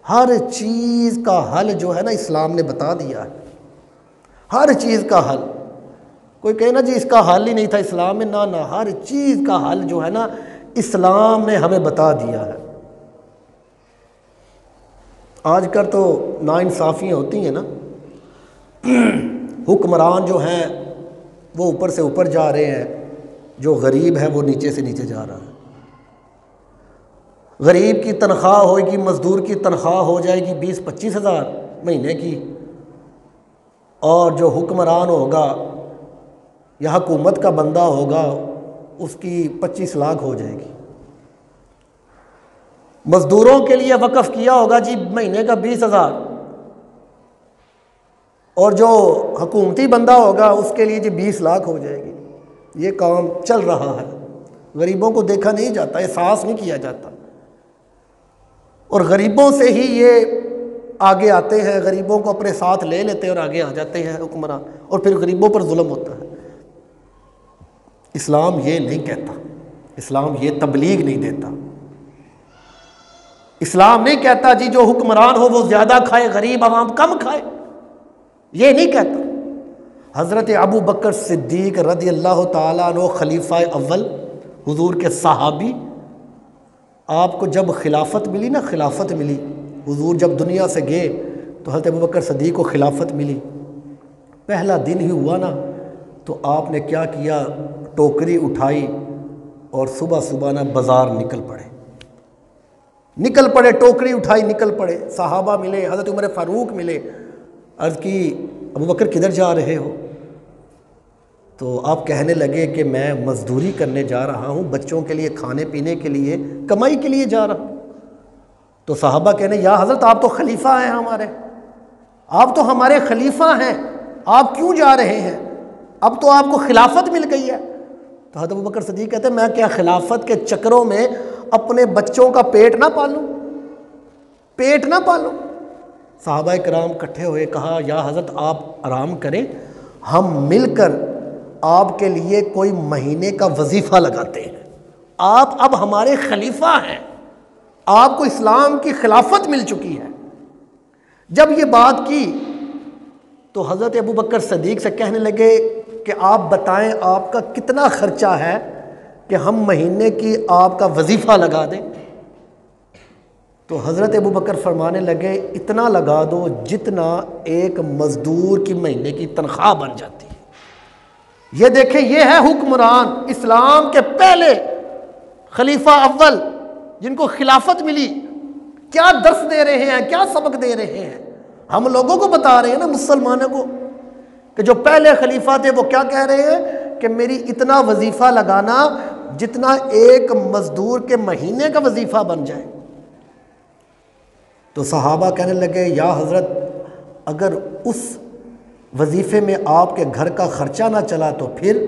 ہر چیز کا حل جو ہے نا اسلام نے بتا دیا ہے، ہر چیز کا حل۔ کوئی کہے نا جی اس کا حل ہی نہیں تھا اسلام میں، نہ ہر چیز کا حل جو ہے نا اسلام نے ہمیں بتا دیا ہے۔ آج کل تو ناانصافیاں ہوتی ہیں نا، حکمران جو ہیں وہ اوپر سے اوپر جا رہے ہیں، جو غریب ہے وہ نیچے سے نیچے جا رہا ہے۔ غریب کی تنخواہ ہوئے گی، مزدور کی تنخواہ ہو جائے گی 20-25 ہزار مہینے کی، اور جو حکمران ہوگا یا حکومت کا بندہ ہوگا اس کی 25 لاکھ ہو جائے گی۔ مزدوروں کے لیے وقف کیا ہوگا جی مہینے کا 20,000، اور جو حکومتی بندہ ہوگا اس کے لیے جی 20 لاکھ ہو جائے گی۔ یہ کام چل رہا ہے، غریبوں کو دیکھا نہیں جاتا، احساس نہیں کیا جاتا، اور غریبوں سے ہی یہ آگے آتے ہیں، غریبوں کو اپنے ساتھ لے لیتے ہیں اور آگے آ جاتے ہیں حکمران، اور پھر غریبوں پر ظلم ہوتا ہے۔ اسلام یہ نہیں کہتا، اسلام یہ تبلیغ نہیں دیتا، اسلام نہیں کہتا جی جو حکمران ہو وہ زیادہ کھائے، غریب عوام کم کھائے، یہ نہیں کہتا۔ حضرت ابو بکر صدیق رضی اللہ تعالیٰ عنہ خلیفہ اول، حضور کے صحابی، آپ کو جب خلافت ملی نا، خلافت ملی، حضور جب دنیا سے گئے تو حضرت ابو بکر صدیق کو خلافت ملی، پہلا دن ہی ہوا نا تو آپ نے کیا کیا، ٹوکری اٹھائی اور صبح صبح نا بازار نکل پڑے، ٹوکری اٹھائی نکل پڑے۔ صحابہ ملے، حضرت عمر فاروق ملے، عرض کی ابو بکر کدھر جا رہے ہو؟ تو آپ کہنے لگے کہ میں مزدوری کرنے جا رہا ہوں، بچوں کے لیے کھانے پینے کے لیے، کمائی کے لیے جا رہا ہوں۔ تو صحابہ کہنے یا حضرت آپ تو خلیفہ ہیں ہمارے، آپ تو ہمارے خلیفہ ہیں، آپ کیوں جا رہے ہیں؟ اب تو آپ کو خلافت مل گئی ہے۔ تو حضرت ابوبکر صدیق کہتے ہیں میں کیا خلافت کے چکروں میں اپنے بچوں کا پیٹ نہ پالوں؟ صحابہ کرام اکٹھے ہوئے، کہا یا حضرت آپ آرام کریں، ہم مل کر آپ کے لیے کوئی مہینے کا وظیفہ لگاتے ہیں، آپ اب ہمارے خلیفہ ہیں، آپ کو اسلام کی خلافت مل چکی ہے۔ جب یہ بات کی تو حضرت ابوبکر صدیق سے کہنے لگے کہ آپ بتائیں آپ کا کتنا خرچہ ہے کہ ہم مہینے کی آپ کا وظیفہ لگا دیں؟ تو حضرت ابوبکر فرمانے لگے اتنا لگا دو جتنا ایک مزدور کی مہینے کی تنخواہ بن جاتی ہے۔ یہ دیکھیں، یہ ہے حکمران اسلام کے پہلے خلیفہ اول جن کو خلافت ملی، کیا درس دے رہے ہیں، کیا سبق دے رہے ہیں؟ ہم لوگوں کو بتا رہے ہیں نا، مسلمانوں کو، کہ جو پہلے خلیفہ تھے وہ کیا کہہ رہے ہیں کہ میری اتنا وظیفہ لگانا جتنا ایک مزدور کے مہینے کا وظیفہ بن جائے۔ تو صحابہ کہنے لگے یا حضرت اگر اس وظیفے میں آپ کے گھر کا خرچہ نہ چلا تو پھر؟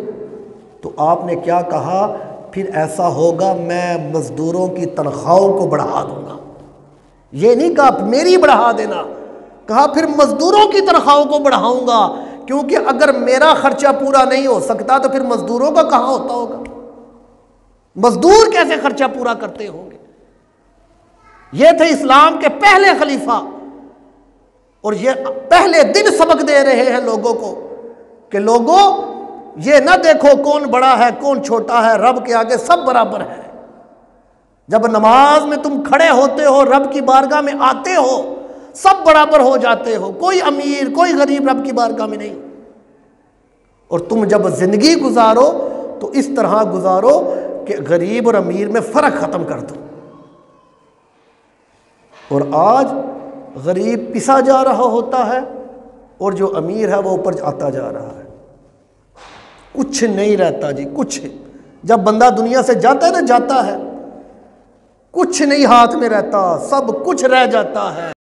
تو آپ نے کیا کہا، پھر ایسا ہوگا میں مزدوروں کی تنخواہوں کو بڑھا دوں گا۔ یہ نہیں کہا میری بڑھا دینا، کہا پھر مزدوروں کی تنخواہوں کو بڑھاؤں گا، کیونکہ اگر میرا خرچہ پورا نہیں ہو سکتا تو پھر مزدوروں کا کہاں ہوتا ہوگا؟ مزدور کیسے خرچہ پورا کرتے ہوں گے؟ یہ تھے اسلام کے پہلے خلیفہ، اور یہ پہلے دن سبق دے رہے ہیں لوگوں کو کہ لوگوں یہ نہ دیکھو کون بڑا ہے کون چھوٹا ہے، رب کے آگے سب برابر ہے۔ جب نماز میں تم کھڑے ہوتے ہو، رب کی بارگاہ میں آتے ہو، سب برابر ہو جاتے ہو، کوئی امیر کوئی غریب رب کی بارگاہ میں نہیں۔ اور تم جب زندگی گزارو تو اس طرح گزارو کہ غریب اور امیر میں فرق ختم کر دو۔ اور آج غریب پسا جا رہا ہوتا ہے اور جو امیر ہے وہ اوپر آتا جا رہا ہے، کچھ نہیں رہتا جی، کچھ۔ جب بندہ دنیا سے جاتا ہے نا، جاتا ہے، کچھ نہیں ہاتھ میں رہتا، سب کچھ رہ جاتا ہے۔